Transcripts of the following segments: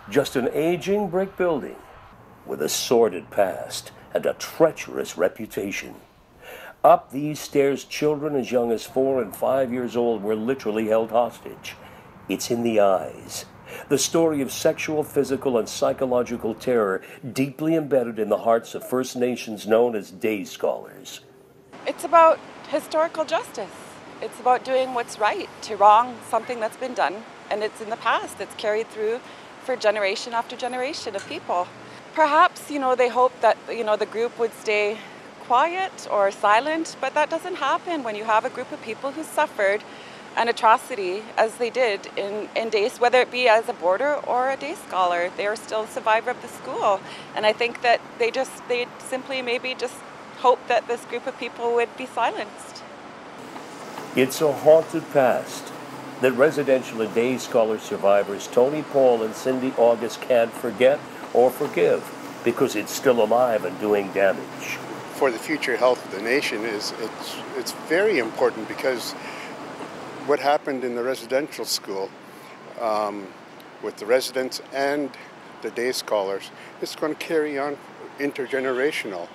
Just an aging brick building with a sordid past and a treacherous reputation. Up these stairs, children as young as 4 and 5 years old were literally held hostage. It's in the eyes. The story of sexual, physical, and psychological terror deeply embedded in the hearts of First Nations known as day scholars. It's about historical justice. It's about doing what's right to wrong something that's been done, and it's in the past. It's carried through for generation after generation of people. Perhaps, they hope that, the group would stay quiet or silent, but that doesn't happen when you have a group of people who suffered an atrocity as they did in days, whether it be as a boarder or a day scholar. They are still a survivor of the school. And I think that they simply maybe just hope that this group of people would be silenced. It's a haunted past that residential and day scholar survivors Tony Paul and Cindy August can't forget or forgive because it's still alive and doing damage. For the future health of the nation, it's very important, because what happened in the residential school with the residents and the day scholars is going to carry on intergenerational.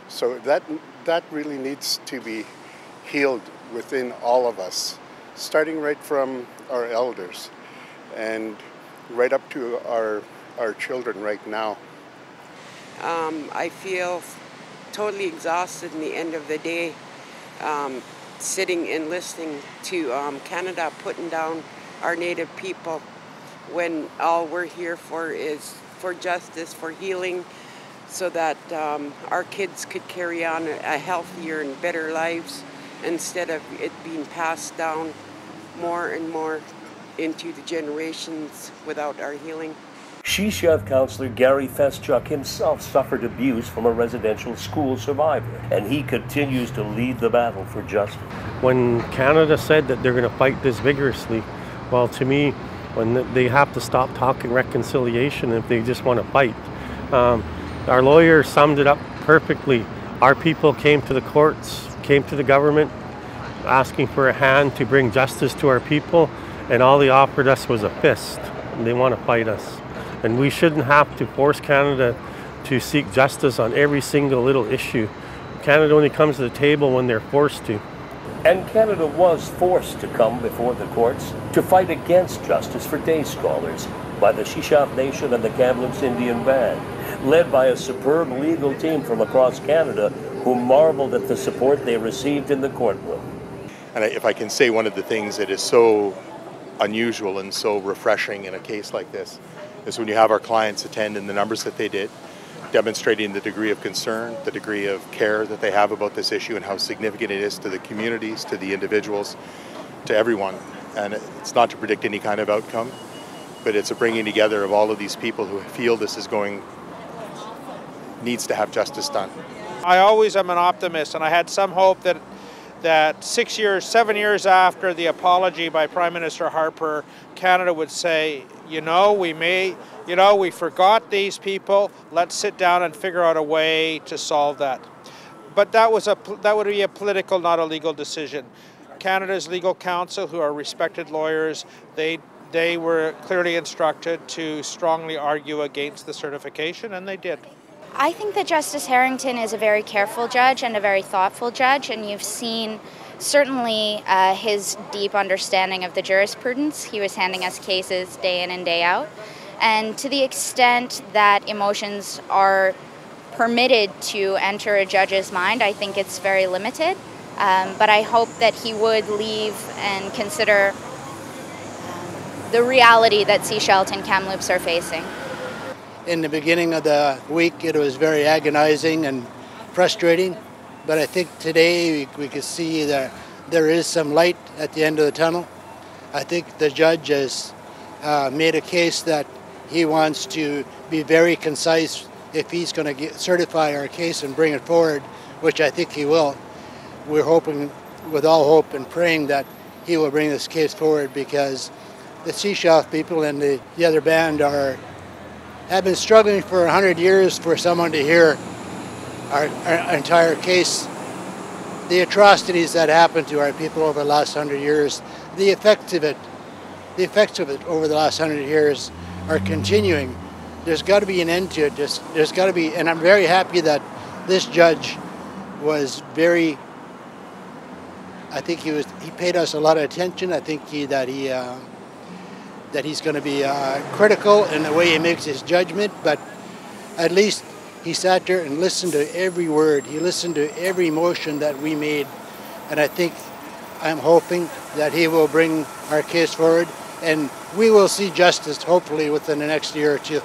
So that really needs to be healed within all of us, starting right from our elders and right up to our children right now. I feel totally exhausted in the end of the day, sitting and listening to Canada putting down our Native people, when all we're here for is for justice, for healing, so that our kids could carry on a healthier and better lives, instead of it being passed down more and more into the generations without our healing. Sheshav councillor Gary Feschuk himself suffered abuse from a residential school survivor, and he continues to lead the battle for justice. When Canada said that they're going to fight this vigorously, well, to me, when they have to stop talking reconciliation if they just want to fight. Our lawyer summed it up perfectly. Our people came to the courts, came to the government, asking for a hand to bring justice to our people, and all they offered us was a fist. They want to fight us. And we shouldn't have to force Canada to seek justice on every single little issue. Canada only comes to the table when they're forced to. And Canada was forced to come before the courts to fight against justice for day scholars by the Sheshav Nation and the Kamloops Indian Band, led by a superb legal team from across Canada who marveled at the support they received in the courtroom. And if I can say, one of the things that is so unusual and so refreshing in a case like this is when you have our clients attend in the numbers that they did, demonstrating the degree of concern, the degree of care that they have about this issue, and how significant it is to the communities, to the individuals, to everyone. And it's not to predict any kind of outcome, but it's a bringing together of all of these people who feel this is needs to have justice done. I always am an optimist, and I had some hope that 7 years after the apology by Prime Minister Harper, Canada would say, we forgot these people, let's sit down and figure out a way to solve that. But that would be a political, not a legal decision. Canada's legal counsel, who are respected lawyers, they were clearly instructed to strongly argue against the certification, and they did. I think that Justice Harrington is a very careful judge and a very thoughtful judge, and you've seen certainly his deep understanding of the jurisprudence. He was handing us cases day in and day out. And to the extent that emotions are permitted to enter a judge's mind, I think it's very limited. But I hope that he would leave and consider the reality that Sechelt and Kamloops are facing. In the beginning of the week, it was very agonizing and frustrating, but I think today we could see that there is some light at the end of the tunnel. I think the judge has made a case that he wants to be very concise if he's going to certify our case and bring it forward, which I think he will. We're hoping, with all hope and praying, that he will bring this case forward, because the Sechelt people and the other band have been struggling for 100 years for someone to hear our entire case. The atrocities that happened to our people over the last 100 years, the effects of it over the last 100 years are continuing, there's got to be an end to it. There's got to be, and I'm very happy that this judge was very, I think he paid us a lot of attention. I think that he's going to be critical in the way he makes his judgment, but at least he sat there and listened to every word. He listened to every motion that we made, and I'm hoping that he will bring our case forward, and we will see justice hopefully within the next year or two.